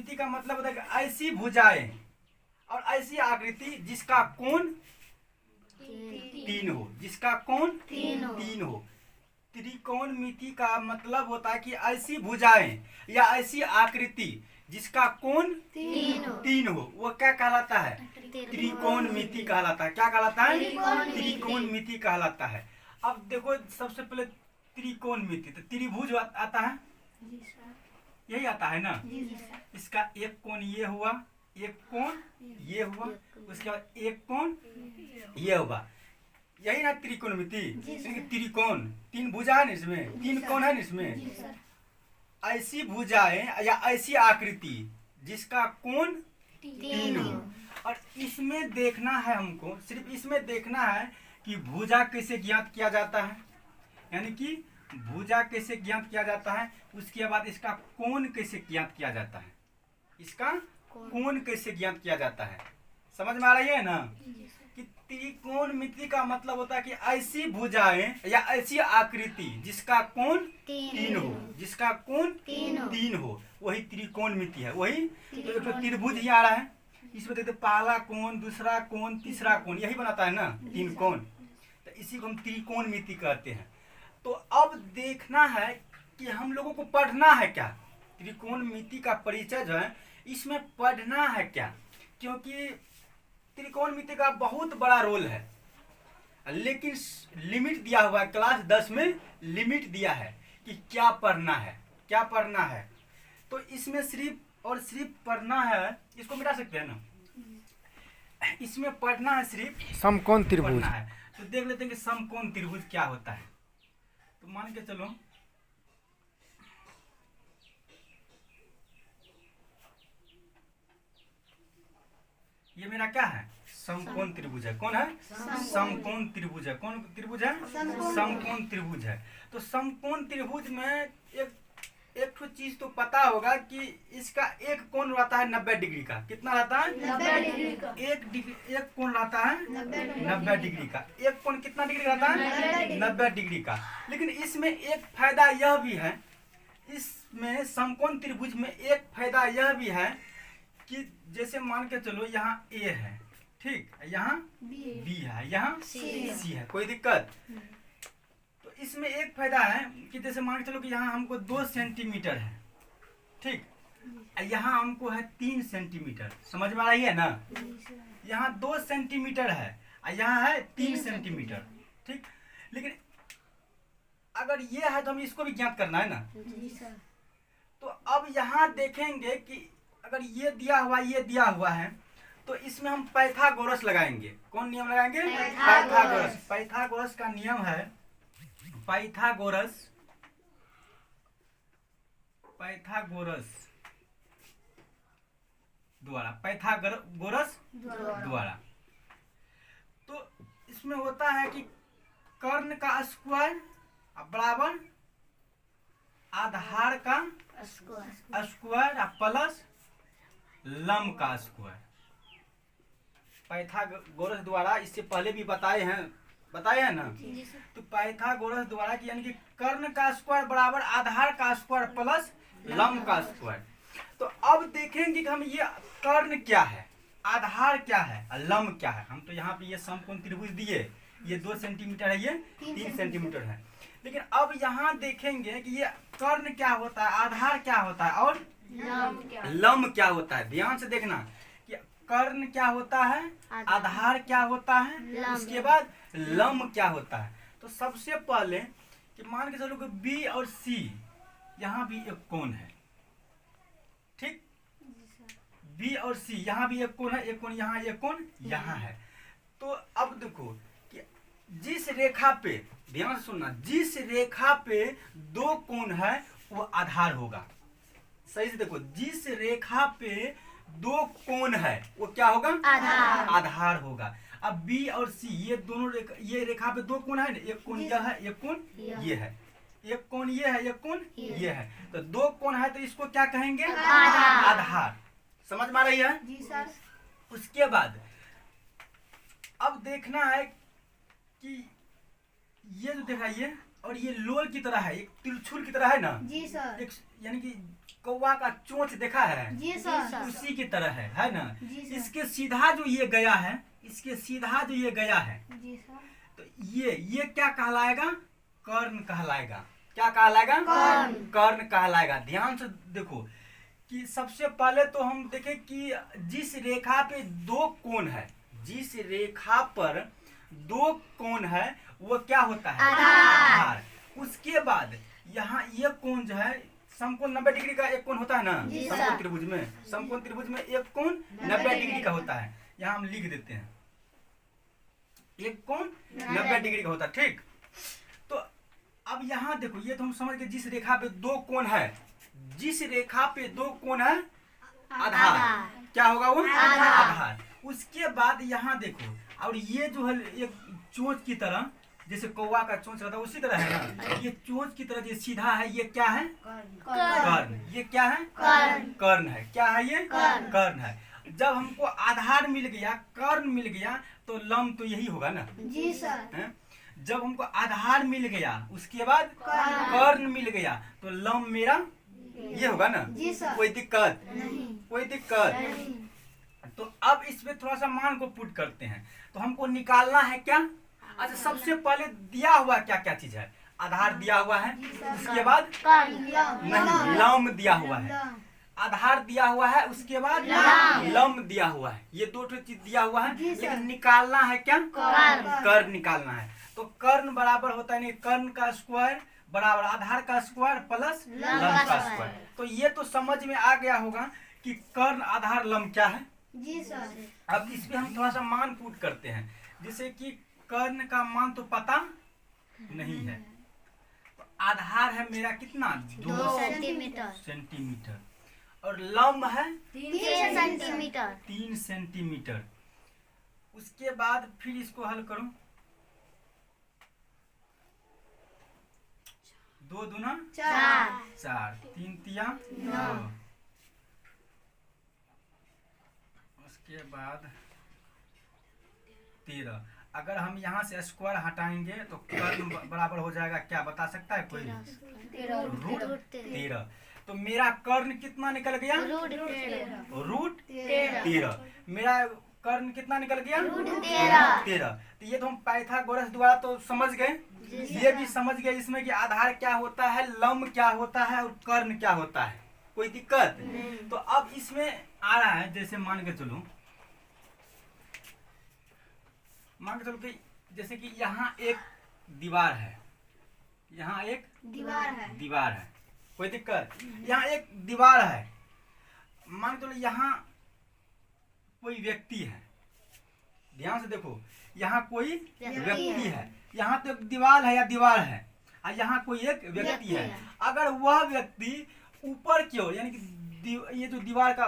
मिति का मतलब होता है कि ऐसी भुजाएं और ऐसी आकृति जिसका कोण 3 हो, जिसका कोण 3 हो। त्रिकोणमिति का मतलब होता है कि ऐसी भुजाएं या ऐसी आकृति जिसका कोण 3 हो, वो क्या कहलाता है? त्रिकोणमिति कहलाता है। क्या कहलाता है? त्रिकोणमिति कहलाता है। अब देखो सबसे पहले त्रिकोणमिति, तो त्रिभुज आता है, यही आता है ना। इसका एक कोण ये हुआ, एक कोण ये हुआ, उसके बाद एक कोण ये हुआ, यही ना त्रिकोणमिति। त्रिकोण 3 भुजा है ना, इसमें 3 कोण है ना इसमें। ऐसी भुजाएं या ऐसी आकृति जिसका कोण 3 हो। और इसमें देखना है हमको, सिर्फ इसमें देखना है कि भुजा कैसे ज्ञात किया जाता है, यानी कि भुजा कैसे ज्ञात किया जाता है, उसके बाद इसका कोण कैसे ज्ञात किया जाता है, इसका कोण कैसे ज्ञात किया जाता है। समझ में आ रही है ना कि त्रिकोणमिति का मतलब होता है कि ऐसी भुजाएं या ऐसी आकृति जिसका कोण 3 हो, जिसका कोण 3 हो, वही त्रिकोणमिति है। वही तो त्रिभुज ही आ रहा है, इसमें देखते पहला कोण, दूसरा कोण, तीसरा कोण, यही बनाता है ना 3 कोण, तो इसी को हम त्रिकोणमिति कहते हैं। तो अब देखना है कि हम लोगों को पढ़ना है क्या, त्रिकोणमिति का परिचय जो है इसमें पढ़ना है क्या, क्योंकि त्रिकोणमिति का बहुत बड़ा रोल है, लेकिन लिमिट दिया हुआ है, क्लास 10 में लिमिट दिया है कि क्या पढ़ना है, क्या पढ़ना है। तो इसमें सिर्फ और सिर्फ पढ़ना है, इसको मिटा सकते हैं ना, इसमें पढ़ना है सिर्फ समकोण त्रिभुज है। तो देख लेते हैं कि समकोण त्रिभुज क्या होता है। तो मान के चलो ये मेरा क्या है, समकोण त्रिभुज है। कौन है? समकोण त्रिभुज है। कौन त्रिभुज है? समकोण त्रिभुज है। तो समकोण त्रिभुज में एक तो चीज तो पता होगा कि इसका एक कोण रहता है 90 डिग्री का। कितना रहता है? 90 डिग्री का। एक कोण रहता है 90 डिग्री का। एक कोण कितना डिग्री रहता है? 90 डिग्री का। लेकिन इसमें एक फायदा यह भी है, इसमें समकोण त्रिभुज में एक फायदा यह भी है कि जैसे मान के चलो यहाँ ए है, ठीक, यहाँ बी है, यहाँ सी है, कोई दिक्कत? तो इसमें एक फायदा है कि जैसे मान के चलो कि यहाँ हमको 2 सेंटीमीटर है, ठीक, यहाँ हमको है 3 सेंटीमीटर। समझ में आ रही है ना? यहाँ 2 सेंटीमीटर है और यहाँ है 3 सेंटीमीटर, ठीक। लेकिन अगर ये है तो हम इसको भी ज्ञात करना है ना। तो अब यहाँ देखेंगे कि अगर ये दिया हुआ, ये दिया हुआ है, तो इसमें हम पाइथागोरस लगाएंगे। कौन नियम लगाएंगे? पाइथागोरस। पाइथागोरस का नियम है, पाइथागोरस द्वारा। तो इसमें होता है कि कर्ण का स्क्वायर बराबर आधार का स्क्वायर प्लस लंब का स्क्वायर। पाइथागोरस द्वारा, इससे पहले भी बताए हैं ना। तो पाइथागोरस द्वारा कि यानी कि कर्ण का स्क्वायर बराबर आधार का स्क्वायर प्लस लंब का स्क्वायर। तो अब देखेंगे कि हम ये कर्ण क्या है, आधार क्या है, लंब क्या है। हम तो यहाँ पे ये समकोण त्रिभुज दिए, ये 2 सेंटीमीटर है, ये 3 सेंटीमीटर है। लेकिन अब यहाँ देखेंगे कि ये कर्ण क्या होता है, आधार क्या होता है और लंब क्या होता है। ध्यान से देखना कि कर्ण क्या होता है, आधार क्या होता है, उसके बाद लंब क्या होता है। तो सबसे पहले कि मान के चलो कि बी और सी, यहाँ भी एक कोण है, ठीक, बी और सी यहाँ भी एक कोण है, एक कोण यहाँ, एक कोण यहाँ है। तो अब देखो कि जिस रेखा पे, ध्यान से सुनना, जिस रेखा पे 2 कोण है वो आधार होगा। सही से देखो, जिस रेखा पे 2 कोण है वो क्या होगा? आधार होगा। अब बी और सी ये दोनों ये रेखा पे 2 कोण है ना, एक कोण यह है, एक कोण ये है, एक कोण ये है, एक कोण ये है। तो 2 कोण है तो इसको क्या कहेंगे? आधार। समझ में आ रही है? जी सर। उसके बाद अब देखना है कि ये जो देखा, ये और ये लोल की तरह है, एक त्रिशूल की तरह है ना। जी सर। एक यानी कि कौवा का चोंच देखा है, जी सर। उसी की तरह है ना। जी सर। इसके सीधा जो ये गया है, इसके सीधा जो ये गया है, जी सर। तो ये क्या कहलाएगा? कर्ण कहलाएगा। क्या कहलाएगा? कर्ण। कर्ण कहलाएगा। ध्यान से देखो कि सबसे पहले तो हम देखें कि जिस रेखा पे दो कोण है, जिस रेखा पर दो कोण है वो क्या होता है? आधार। उसके बाद यहाँ ये कोण जो है समकोण 90 डिग्री का एक कोण होता है ना जी समकोण सर। त्रिभुज में, समकोण त्रिभुज में एक कोण 90 डिग्री का होता है। यहाँ हम लिख देते हैं एक कोण 90 डिग्री का होता है, ठीक। तो अब यहाँ देखो, ये तो हम समझ गए जिस रेखा पे दो कोण है, जिस रेखा पे दो कोण है आधार। क्या होगा वो? आधार। उसके बाद यहाँ देखो, और ये जो है एक चोंच की तरह, जैसे कौवा का चोंच रहता है उसी तरह है ना, ये चोंच की तरह जो सीधा है ये क्या है? कर्ण। ये क्या है? कर्ण है। क्या है ये? कर्ण है। जब हमको आधार मिल गया, कर्ण मिल गया, तो लंब तो यही होगा ना। जी सर। हैं? जब हमको आधार मिल गया, उसके बाद कर्ण मिल गया, तो लंब मेरा ये होगा ना। जी सर। कोई दिक्कत? नहीं। कोई दिक्कत? नहीं। तो अब इसमें थोड़ा सा मान को पुट करते हैं, तो हमको निकालना है क्या? अच्छा, सबसे पहले दिया हुआ क्या क्या चीज है? आधार दिया हुआ है, उसके बाद नहीं, लंब दिया हुआ है। आधार दिया हुआ है, उसके बाद लंब दिया हुआ है। ये दो चीज दिया हुआ है, लेकिन निकालना है क्या? कर्ण निकालना है। तो कर्ण बराबर होता है, नहीं, कर्ण का स्क्वायर बराबर आधार का स्क्वायर प्लस लंब का स्क्वायर। तो ये तो समझ में आ गया होगा कि कर्ण आधार लंब क्या है। जी सर। अब इसमें हम थोड़ा सा मान पुट करते हैं, जैसे कि कर्ण का मान तो पता नहीं है, तो आधार है मेरा कितना? 2 सेंटीमीटर, और लंब है 3 सेंटीमीटर। 3 सेंटीमीटर। उसके बाद फिर इसको हल करो, 2 दूना 4, 3 तिया 9, उसके बाद 13। अगर हम यहाँ से स्क्वायर हटाएंगे तो कर्ण बराबर हो जाएगा, क्या बता सकता है कोई? रूट 13। तो मेरा कर्ण कितना निकल गया? रूट 13। मेरा कर्ण कितना निकल गया? रूट 13। तो ये तो हम पाइथागोरस द्वारा तो समझ गए, ये भी समझ गए इसमें कि आधार क्या होता है, लंब क्या होता है और कर्ण क्या होता है। कोई दिक्कत? तो अब इसमें आ रहा है, जैसे मान के चलो कि जैसे कि यहाँ एक दीवार है, यहाँ एक दीवार है। कोई दिक्कत? यहाँ एक दीवार है, मान के चलो यहाँ कोई व्यक्ति है। ध्यान से देखो, यहाँ कोई व्यक्ति है, यहाँ तो एक दीवार है या दीवार है, और यहाँ कोई एक व्यक्ति है। अगर वह व्यक्ति ऊपर की ओर, यानी कि ये जो दीवार का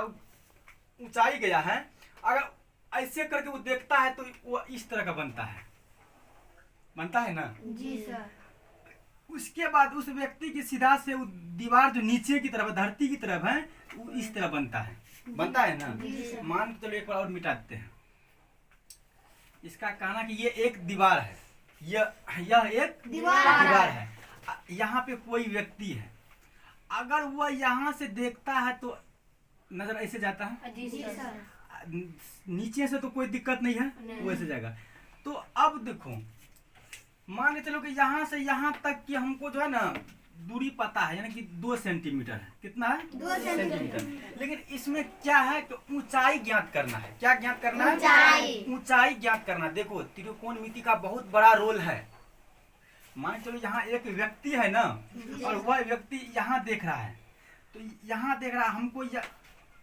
ऊंचाई गया है, अगर ऐसे करके वो देखता है तो वो इस तरह का बनता है ना। जी सर। उसके बाद उस व्यक्ति की सीधा से वो दीवार जो नीचे की तरफ, धरती की तरफ है, वो इस तरह बनता है ना। मान के चलो एक बार और मिटाते हैं। इसका कहना कि ये एक दीवार है, यह एक दीवार है। यहाँ पे कोई व्यक्ति है, अगर वह यहाँ से देखता है तो नजर ऐसे जाता है। जी सर। नीचे से तो कोई दिक्कत नहीं है, वो ऐसे जाएगा। तो अब देखो, मान के चलो कि यहाँ से यहाँ तक कि हमको जो है ना दूरी पता है, यानी कि 2 सेंटीमीटर है। कितना है? 2 सेंटीमीटर। लेकिन इसमें क्या है कि ऊंचाई ज्ञात करना है। क्या ज्ञात करना है? ऊंचाई ज्ञात करना। देखो, त्रिकोणमिति का बहुत बड़ा रोल है। मान के चलो यहाँ एक व्यक्ति है ना, और वह व्यक्ति यहाँ देख रहा है, तो यहाँ देख रहा है, हमको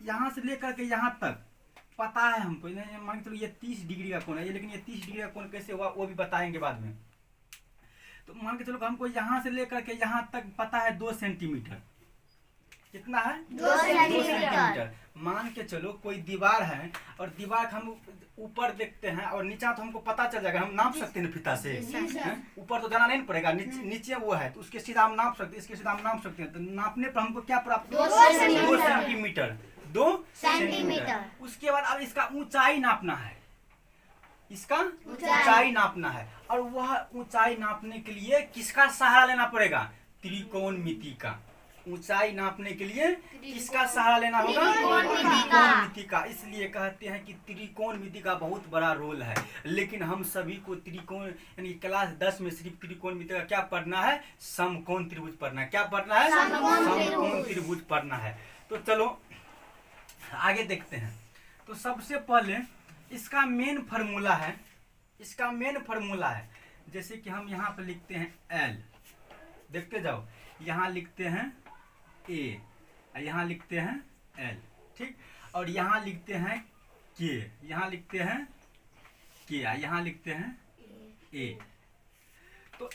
यहाँ से लेकर के यहाँ तक पता है हमको। मान के चलो ये 30 डिग्री का कोण है, लेकिन ये 30 डिग्री का कोण कैसे हुआ वो भी बताएंगे बाद में। तो मान के चलो हमको यहाँ से लेकर के यहाँ तक पता है 2 सेंटीमीटर। कितना है? 2 सेंटीमीटर। मान के चलो कोई दीवार है, और दीवार का हम ऊपर देखते हैं और नीचा तो हमको पता चल जाएगा, हम नाप सकते हैं फीता से। ऊपर तो जाना नहीं पड़ेगा, नीचे वो है तो उसके सीधा हम नाप सकते हैं, इसके सीधा हम नाप सकते हैं। तो नापने पर हमको क्या प्राप्त? 2 सेंटीमीटर। 2 सेंटीमीटर। उसके बाद अब इसका ऊंचाई नापना है, इसका ऊंचाई नापना है, और वह ऊंचाई नापने के लिए किसका सहारा लेना पड़ेगा? त्रिकोणमिति का। ऊंचाई नापने के लिए किसका सहारा लेना होगा? त्रिकोणमिति का। इसलिए कहते हैं कि त्रिकोणमिति का बहुत बड़ा रोल है। लेकिन हम सभी को त्रिकोण यानी क्लास 10 में सिर्फ त्रिकोणमिति का क्या पढ़ना है? समकोण त्रिभुज पढ़ना है। क्या पढ़ना है? समकोण त्रिभुज पढ़ना है। तो चलो आगे देखते हैं। तो सबसे पहले इसका मेन फार्मूला है, इसका मेन फार्मूला है जैसे कि हम यहाँ पे लिखते हैं L, देखते जाओ, यहाँ लिखते हैं A, यहाँ लिखते हैं L, ठीक, और यहाँ लिखते हैं K, यहाँ लिखते हैं K, यहाँ लिखते हैं A। तो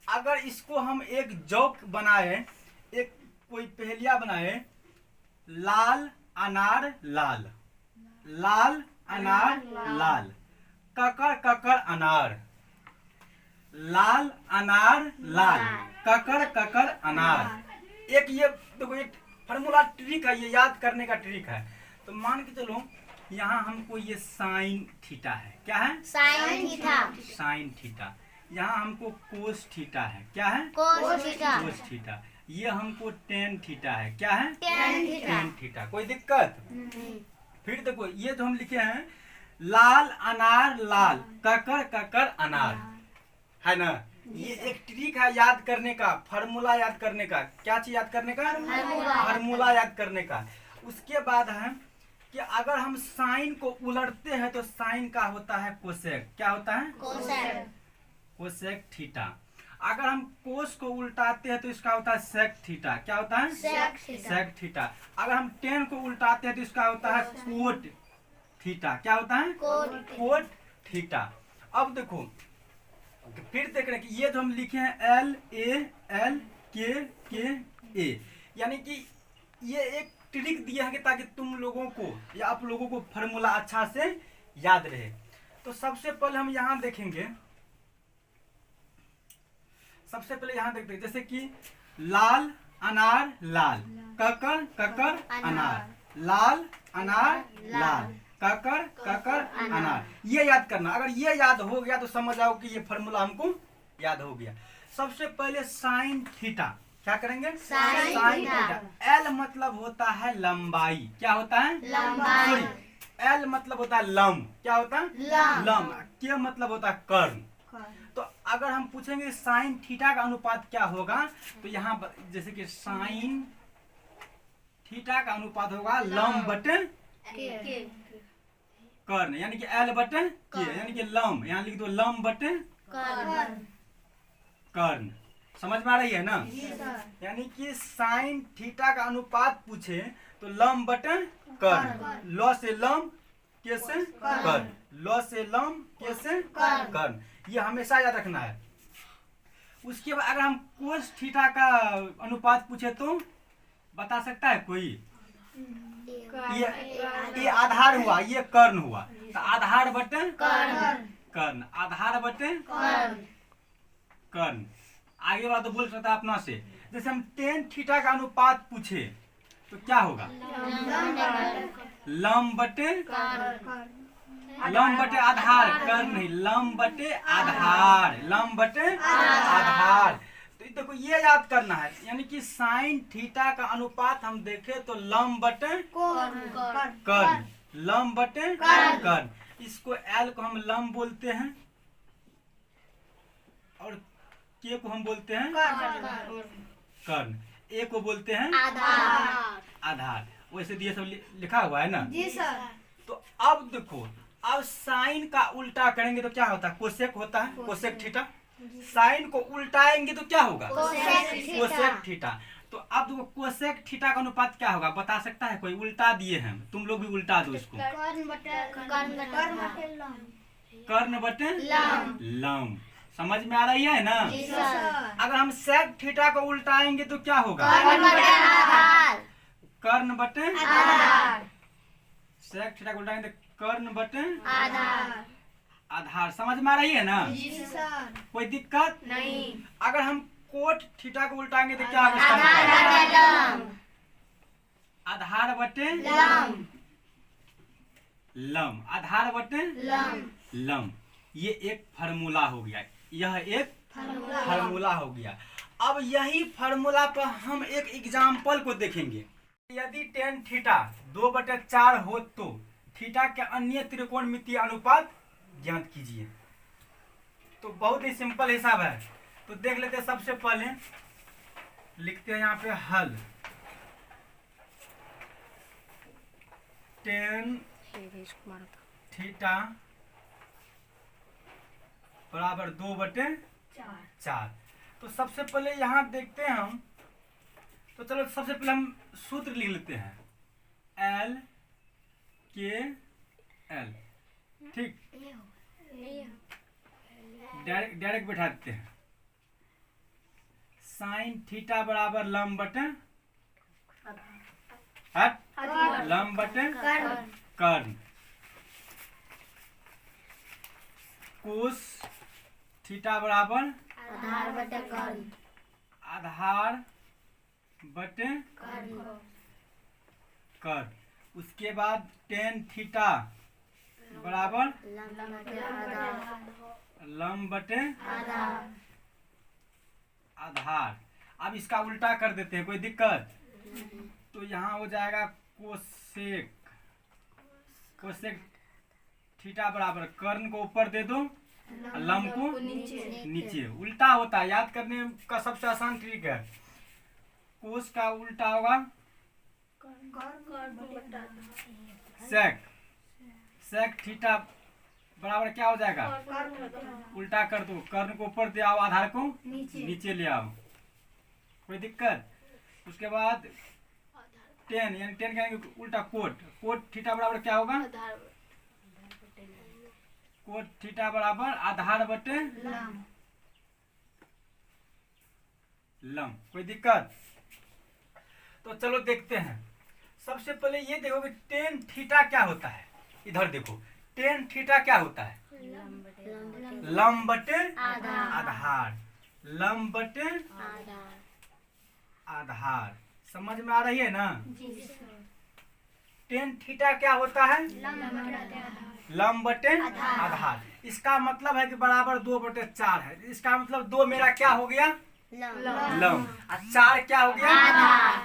अगर इसको हम एक जौक बनाए, एक कोई पहेलिया बनाए, लाल अनार लाल, लाल अनार लाल, ककर ककर अनार, लाल अनार लाल, ककर ककर अनार। एक ये देखो एक फार्मूला ट्रिक है, ये याद करने का ट्रिक है। तो मान के चलो यहाँ हमको ये साइन थीटा है, क्या है? Sine theta. Sine theta. यहाँ हमको कोस थीटा है, क्या है? Cos theta. Cos theta. ये हमको टेन थीटा है, क्या है? Tan theta. Tan theta. कोई दिक्कत? फिर देखो ये जो हम लिखे हैं लाल अनार लाल, ककर ककर अनार, है ना? ये एक ट्रिक है याद करने का, फार्मूला याद करने का। क्या चीज याद करने का? फार्मूला याद करने का। उसके बाद है कि अगर हम साइन को उलटते हैं तो साइन का होता है कोसेक। क्या होता है? कोसेक। Cosec theta. अगर हम कोस को उल्टाते हैं तो इसका होता है सेक थीटा। क्या होता है? Sec theta. Sec theta. अगर हम टेन को उल्टाते हैं तो इसका होता है कोट थीटा। क्या होता है? Cot theta. अब देखो फिर देख रहे हैं कि ये जो हम लिखे हैं L A L K K A, यानी कि ये एक ट्रिक दिया है कि ताकि तुम लोगों को या आप लोगों को फार्मूला अच्छा से याद रहे। तो सबसे पहले हम यहाँ देखेंगे, सबसे पहले यहाँ देखते हैं जैसे कि लाल अनार लाल, ककर ककर अनार, लाल अनार लाल, ककर ककर अनार। ये याद करना। अगर ये याद हो गया तो समझ आओ कि ये फार्मूला हमको याद हो गया। सबसे पहले साइन थीटा। क्या करेंगे? Sine theta. L मतलब होता है लंबाई। क्या होता है? लंबाई। सॉरी, L मतलब होता है लंब। क्या होता है? लंब। K मतलब होता है कर्ण। तो अगर हम पूछेंगे साइन थीटा का अनुपात क्या होगा, तो यहाँ जैसे कि साइन थीटा का अनुपात होगा लंब बटे कर्ण, यानी कि L बटे K, यानी कि लंब। यहाँ लिख दो लंब बटे कर्ण। समझ में आ रही है ना? यानी कि साइन थीटा का अनुपात पूछे तो लंब बटे कर्ण, लौ से लंब, के से कर्ण, लौ से लंब, के से कर्ण। ये हमेशा याद रखना है। उसके बाद अगर हम कोस थीटा का अनुपात पूछे तो बता सकता है कोई? ये आधार हुआ, ये कर्ण हुआ, तो आधार बटे कर्ण, आधार बटे कर्ण। आगे वाला तो बोल सकता है अपना से। जैसे हम टेन थीटा का अनुपात पूछे तो क्या होगा? लंब बटे आधार, कर्ण नहीं, लंब बटे आधार, लंब बटे आधार। तो देखो ये याद करना है, यानी कि साइन थीटा का अनुपात हम देखें तो लंब बटे कर्ण, लंब बटे कर्ण। इसको L को हम लंब बोलते हैं और K को हम बोलते हैं कर्ण, A को बोलते हैं आधार। वैसे दिए सब लिखा हुआ है ना? जी सर। तो अब देखो, अब साइन का उल्टा करेंगे तो क्या होता है? कोसेक होता है, कोसेक थीटा। साइन को उल्टाएंगे तो क्या होगा? Cosec theta. तो अब देखो कोसेक थीटा का अनुपात क्या होगा बता सकता है कोई? उल्टा दिए हैं, तुम लोग भी उल्टा दो इसको। कर्ण बटे लंब। समझ में आ रही है ना? अगर हम सेक थीटा को उल्टाएंगे तो क्या होगा? कर्ण बटे सेक थीटा को उल्टाएंगे तो कर्ण बटे आधार। समझ में आ रही है ना? कोई दिक्कत नहीं। अगर हम कोट थीटा को उल्टाएंगे तो क्या होगा? आधार बटे लंब, आधार बटे लंब। ये एक फार्मूला हो गया, यह एक फार्मूला हो गया। अब यही फार्मूला पर हम एक एग्जाम्पल को देखेंगे। यदि tan थीटा 2/4 हो तो थीटा के अन्य त्रिकोणमितीय अनुपात ज्ञात कीजिए। तो बहुत ही सिंपल हिसाब है, तो देख लेते हैं। सबसे पहले लिखते हैं यहाँ पे हल। tan थीटा बराबर 2/4। तो सबसे पहले यहाँ देखते हैं हम। तो चलो सबसे पहले हम सूत्र लिख लेते हैं, L K L। ठीक, डायरेक्ट बैठा देते हैं। साइन थीटा बराबर लंब बटे लंब बटे कर्ण। कोस थीटा बराबर आधार बटे कर्ण। आधार बटे कर्ण। उसके बाद tan थीटा बराबर लंब बटे आधार। अब इसका उल्टा कर देते हैं, कोई दिक्कत? तो यहाँ हो जाएगा कोसेक थीटा बराबर कर्ण को ऊपर दे दो, लंब को नीचे। उल्टा होता है, याद करने का सबसे आसान ट्रिक है। कोस का उल्टा होगा सेक थीटा बराबर क्या हो जाएगा? उल्टा कर दो, कर्ण को ऊपर ले आओ, आधार को नीचे ले आओ, कोई दिक्कत? उसके बाद tan, यानी tan का उल्टा कोट थीटा बराबर क्या होगा? कोट थीटा बराबर आधार बटे लंब। कोई दिक्कत? तो चलो देखते हैं। सबसे पहले ये देखो कि tan थीटा क्या होता है। इधर देखो, tan थीटा क्या होता है? लंब बटे आधार। लंब बटे आधार। समझ में आ रही है ना? tan थीटा क्या होता है? लंब बटे आधार। इसका मतलब है कि बराबर 2/4 है। इसका मतलब 2 मेरा क्या हो गया? लंब। और 4 क्या हो गया?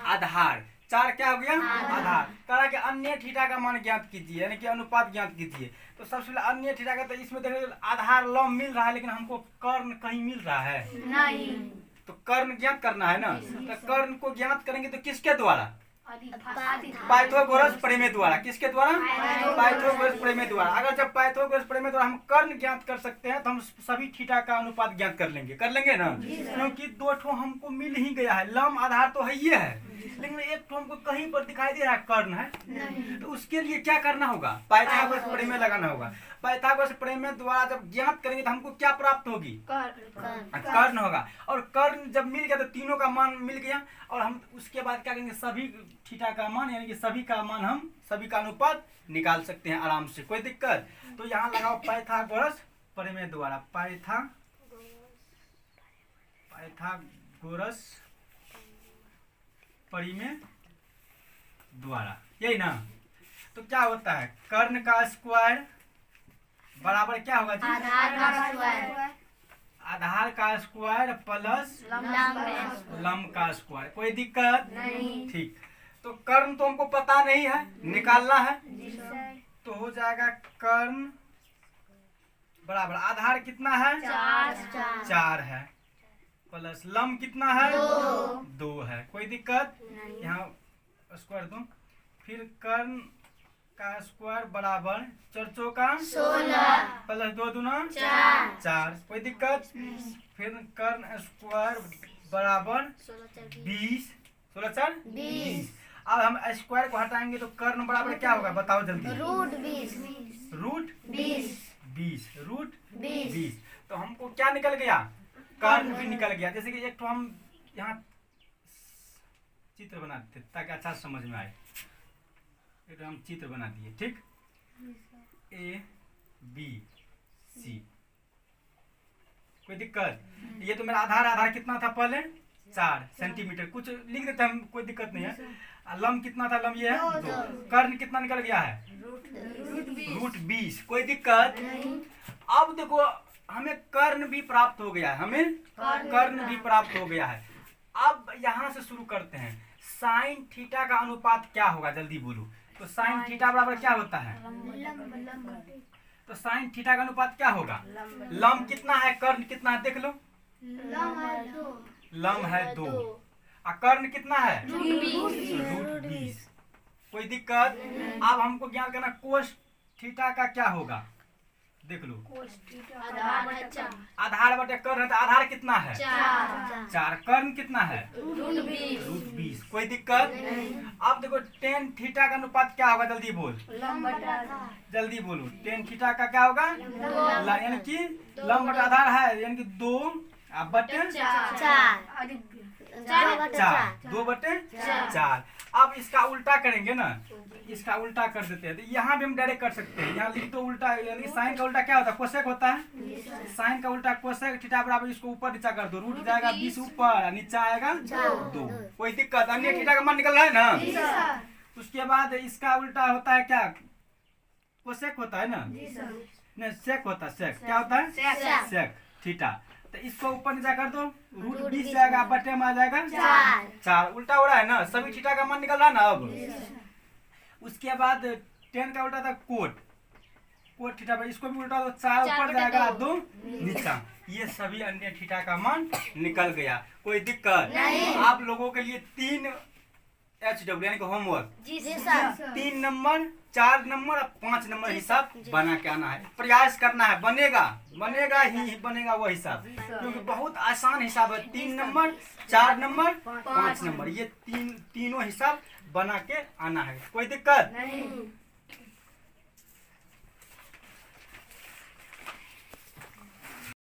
आधार। 4 क्या हो गया? आधार। कहा कि अन्य थीटा का मान ज्ञात कीजिए, यानी कि अनुपात ज्ञात कीजिए। तो सबसे पहले अन्य थीटा का, तो इसमें देखिए आधार लंब मिल रहा है, लेकिन हमको कर्ण कहीं मिल रहा है नहीं। तो कर्ण ज्ञात करना है ना। तो कर्ण को ज्ञात करेंगे तो किसके द्वारा? पाइथागोरस प्रमेय द्वारा। किसके द्वारा? पाइथागोरस प्रमेय द्वारा। अगर जब पाइथागोरस प्रमेय द्वारा हम कर्ण ज्ञात कर सकते हैं तो हम सभी थीटा का अनुपात ज्ञात कर लेंगे ना। क्योंकि 2 ठो हमको मिल ही गया है। लंब आधार तो है ही है, लेकिन एक ठो हमको कहीं पर दिखाई दे रहा है कर्ण है। तो उसके लिए क्या करना होगा? पाइथागोरस प्रमेय लगाना होगा। पाइथागोरस प्रमेय द्वारा जब ज्ञात करेंगे तो हमको क्या प्राप्त होगी? कर्ण होगा। और कर्ण जब मिल गया तो तीनों का मान मिल गया, और हम उसके बाद क्या करेंगे? सभी थीटा का मान, यानी कि सभी का मान, हम सभी का अनुपात निकाल सकते हैं आराम से, कोई दिक्कत? तो यहाँ लगाओ पाइथागोरस प्रमेय द्वारा। पाइथागोरस प्रमेय द्वारा, यही ना। तो क्या होता है? कर्ण का स्क्वायर बराबर क्या होगा जी? आधार का स्क्वायर प्लस लंब का स्क्वायर। कोई दिक्कत? ठीक। तो कर्ण तो हमको पता नहीं है, निकालना है। तो हो जाएगा कर्ण बराबर आधार कितना है? 4 है, प्लस लंब कितना है? 2 है। कोई दिक्कत? यहाँ स्क्वायर दो। फिर कर्ण का स्क्वायर बराबर 4 चौका 16 प्लस 2 दूना 4। कोई दिक्कत? फिर कर्ण स्क्वायर बराबर 20, 16 4 20। अब हम स्क्वायर को हटाएंगे तो कर्ण बराबर क्या होगा? बताओ जल्दी। रूट 20। तो हमको क्या निकल गया? कर्ण भी निकल गया। जैसे कि एक तो हम यहाँ चित्र बनाते ताकि अच्छा समझ में आए। एक हम चित्र बना दिए, ठीक? A B C। कोई दिक्कत? ये तो मेरा आधार कितना था पहले? 4 सेंटीमीटर। कुछ लिख देते हम, कोई दिक्कत नहीं है। लंब कितना था? लंब ये है 2। कर्ण कितना निकल गया है? रूट 20। कोई दिक्कत? अब देखो हमें कर्ण भी प्राप्त हो गया है, हमें कर्ण भी प्राप्त हो गया है। अब यहाँ से शुरू करते हैं। साइन थीटा का अनुपात क्या होगा, जल्दी बोलो। तो साइन थीटा बराबर क्या होता है? तो साइन थीटा का अनुपात क्या होगा? लंब कितना है, कर्ण कितना है, देख लो। लंब है 2 और कर्ण कितना है? √20। कोई दिक्कत? अब हमको ज्ञान करना कोस थीटा का क्या होगा, देख लो। आधार बटे कर्ण है तो आधार कितना है? 4। कर्ण कितना है? √20। कोई दिक्कत? अब देखो टेन थीटा का अनुपात क्या होगा, जल्दी बोल, जल्दी बोलो। टेन थीटा का क्या होगा? यानी कि लंब बटे आधार है, यानी कि 2 बटे 4। अब इसका उल्टा करेंगे ना, इसका उल्टा कर देते हैं। तो यहाँ भी हम डायरेक्ट कर सकते हैं। यहाँ लिख दो उल्टा, यानी साइन का उल्टा क्या होता है? कोसेक होता है। साइन का उल्टा कोसेक, थीटा बराबर इसको ऊपर नीचा कर दो। रूट जाएगा 20 ऊपर, नीचा आएगा 2। कोई दिक्कत? अन्य थीटा का मान निकल रहा है ना। उसके बाद इसका उल्टा होता है क्या? कोसेक होता है ना, नहीं सेक होता है। सेक क्या होता है? Sec theta. तो इसको ऊपर नीचा कर दो, √20 जाएगा, बटे में आ जाएगा 4। उल्टा हो रहा है ना, सभी थीटा का मान निकल रहा है ना। अब उसके बाद टेन का उल्टा था कोट थीटा पर, इसको भी उल्टा दो, 4 ऊपर जाएगा 2 नीचा। ये सभी अन्य थीटा का मान निकल गया। कोई दिक्कत? आप लोगों के लिए 3 HW यानी कि होमवर्क, 3 नंबर, 4 नंबर और 5 नंबर हिसाब बना के आना है। प्रयास करना है, बनेगा ही बनेगा वो हिसाब, क्योंकि बहुत आसान हिसाब है। 3 नंबर, 4 नंबर, 5 नंबर, ये तीनों हिसाब बना के आना है। कोई दिक्कत?